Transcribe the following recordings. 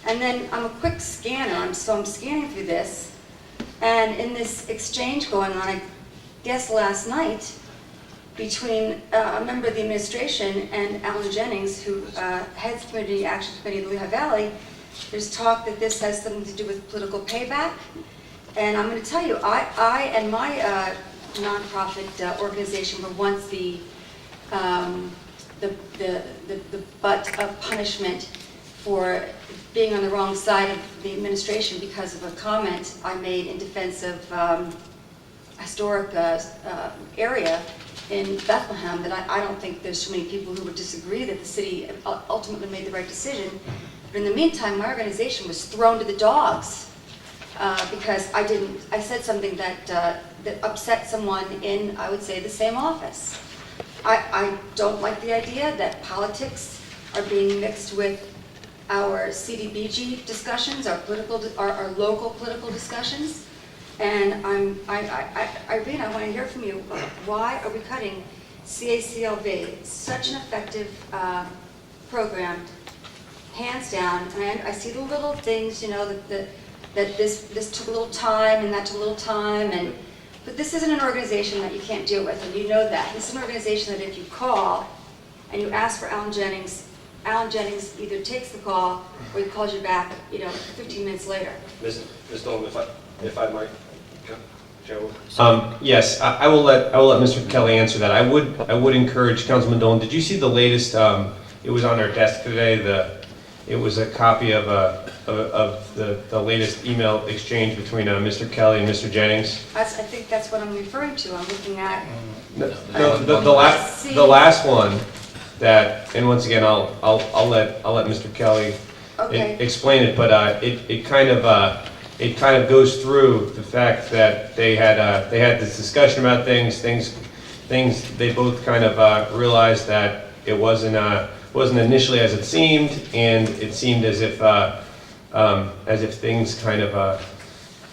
And then I'm a quick scanner, so I'm scanning through this, and in this exchange going on, I guess last night, between a member of the administration and Alan Jennings, who heads Community Action Committee in the Lehigh Valley, there's talk that this has something to do with political payback. And I'm going to tell you, I and my nonprofit organization were once the butt of punishment for being on the wrong side of the administration because of a comment I made in defense of a historic area in Bethlehem that I don't think there's too many people who would disagree that the city ultimately made the right decision. But in the meantime, my organization was thrown to the dogs because I said something that upset someone in, I would say, the same office. I don't like the idea that politics are being mixed with our CDBG discussions, our local political discussions. And Irene, I want to hear from you. Why are we cutting CACLV? It's such an effective program, hands down. And I see the little things, you know, that this took a little time and that took a little time. But this isn't an organization that you can't deal with, and you know that. This is an organization that if you call and you ask for Alan Jennings either takes the call or he calls you back, 15 minutes later. Ms. Dolan, if I might, Joe? Yes, I will let Mr. Kelly answer that. I would encourage Councilman Dolan. Did you see the latest? It was on our desk today. It was a copy of the latest email exchange between Mr. Kelly and Mr. Jennings. I think that's what I'm referring to. I'm looking at The last one. That, and once again, I'll let Mr. Kelly explain it, but it kind of goes through the fact that they had this discussion about things they both kind of realized that it wasn't initially as it seemed, and it seemed as if things kind of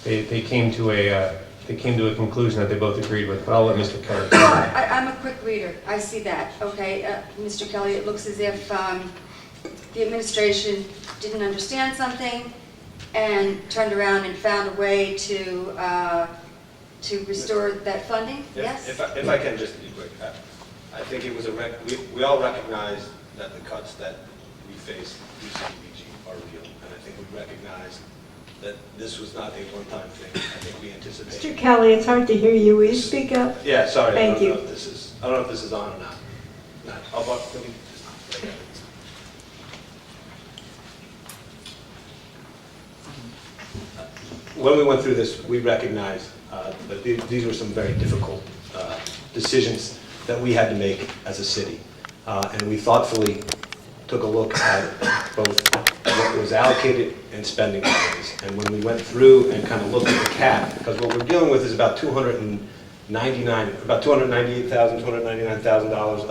they came to a conclusion that they both agreed with. But I'll let Mr. Kelly. I'm a quick reader. I see that. Okay, Mr. Kelly, it looks as if the administration didn't understand something and turned around and found a way to restore that funding. Yes. If I can just be quick, I think it was we all recognize that the cuts that we face through CDBG are real, and I think we recognize that this was not a one-time thing. I think we anticipated. Mr. Kelly, it's hard to hear you. Will you speak up? Yeah, sorry. Thank you. I don't know if this is on or not. When we went through this, we recognized that these were some very difficult decisions that we had to make as a city. And we thoughtfully took a look at both what was allocated and spending plans. And when we went through and kind of looked at the cap, because what we're dealing with is about $298,000, $299,000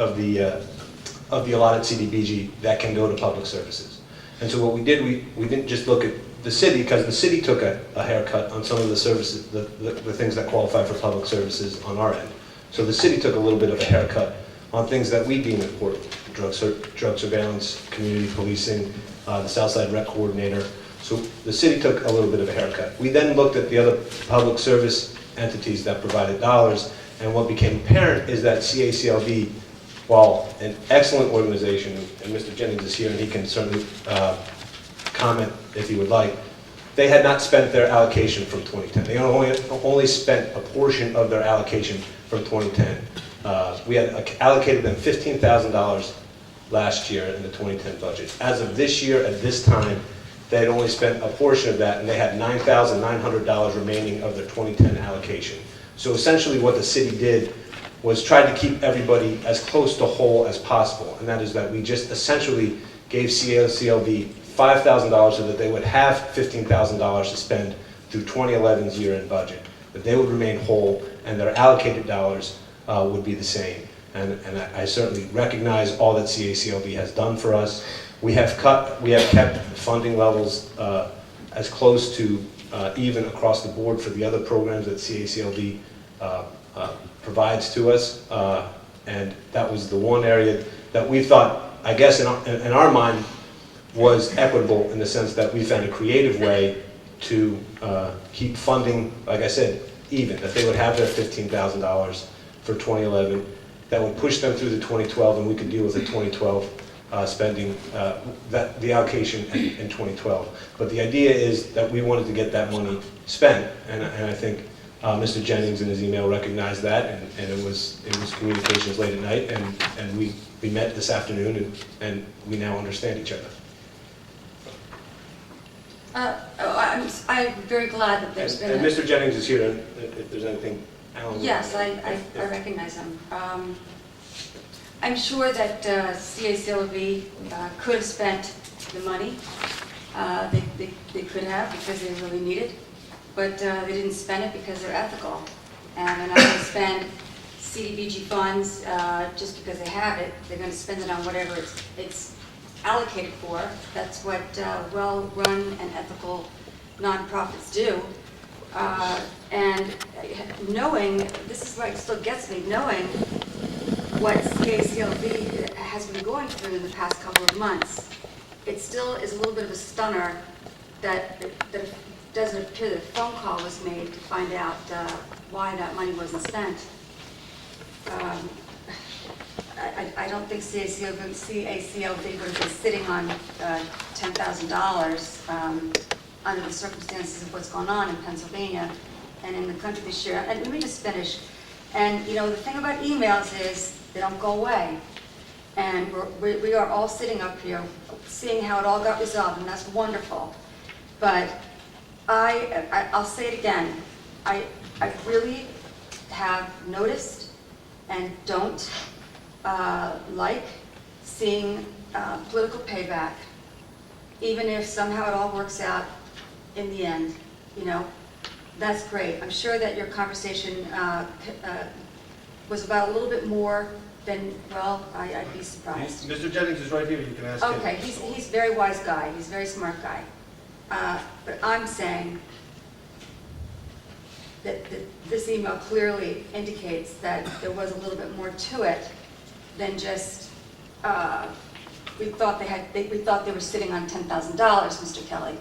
of the allotted CDBG that can go to public services. And so what we did, we didn't just look at the city, because the city took a haircut on some of the services, the things that qualify for public services on our end. So the city took a little bit of a haircut on things that we deem important: drug surveillance, community policing, the Southside Rec Coordinator. So the city took a little bit of a haircut. We then looked at the other public service entities that provided dollars, and what became apparent is that CACLV, while an excellent organization, and Mr. Jennings is here and he can certainly comment if he would like, they had not spent their allocation from 2010. They only spent a portion of their allocation from 2010. We had allocated them $15,000 last year in the 2010 budget. As of this year, at this time, they had only spent a portion of that, and they had $9,900 remaining of their 2010 allocation. So essentially what the city did was try to keep everybody as close to whole as possible, and that is that we just essentially gave CACLV $5,000 so that they would have $15,000 to spend through 2011's year-end budget, but they would remain whole, and their allocated dollars would be the same. And I certainly recognize all that CACLV has done for us. We have kept funding levels as close to even across the board for the other programs that CACLV provides to us, and that was the one area that we thought, I guess in our mind, was equitable in the sense that we found a creative way to keep funding, like I said, even, that they would have their $15,000 for 2011, that would push them through the 2012, and we could deal with the 2012 spending, the allocation in 2012. But the idea is that we wanted to get that money spent, and I think Mr. Jennings in his email recognized that, and it was communications late at night, and we met this afternoon, and we now understand each other. I'm very glad that there's been And a... Mr. Jennings is here, if there's anything, Alan. Yes, I recognize him. I'm sure that CACLV could have spent the money. They could have, because they really need it, but they didn't spend it because they're ethical. And they're not going to spend CDBG funds just because they have it. They're going to spend it on whatever it's allocated for. That's what well-run and ethical nonprofits do. And knowing, this is why it still gets me, knowing what CACLV has been going through in the past couple of months, it still is a little bit of a stunner that it doesn't appear that a phone call was made to find out why that money wasn't spent. I don't think CACLV would have been sitting on $10,000 under the circumstances of what's going on in Pennsylvania and in the country this year. And let me just finish. And you know, the thing about emails is they don't go away. And we are all sitting up here seeing how it all got resolved, and that's wonderful. But I'll say it again. I really have noticed and don't like seeing political payback, even if somehow it all works out in the end. You know, that's great. I'm sure that your conversation was about a little bit more than, well, I'd be surprised. Mr. Jennings is right here, you can ask him. Okay, he's a very wise guy, he's a very smart guy. But I'm saying that this email clearly indicates that there was a little bit more to it than just, we thought they were sitting on $10,000, Mr. Kelly.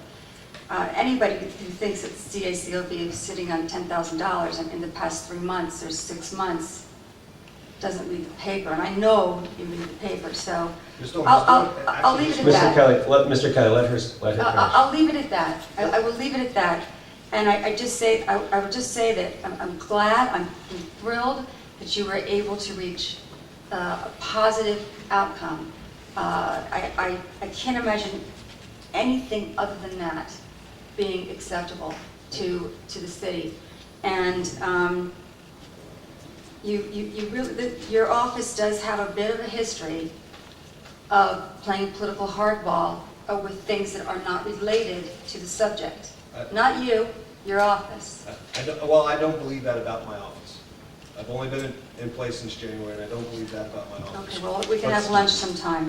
Anybody who thinks that CACLV is sitting on $10,000 in the past 3 months or 6 months doesn't read the paper, and I know you read the paper, so I'll leave it at that. Mr. Kelly, let her finish. I'll leave it at that. I will leave it at that. And I would just say that I'm glad, I'm thrilled that you were able to reach a positive outcome. I can't imagine anything other than that being acceptable to the city. And you really, your office does have a bit of a history of playing political hardball with things that are not related to the subject. Not you, your office. I don't believe that about my office. I've only been in place since January, and I don't believe that about my office. Okay, well, we can have lunch sometime.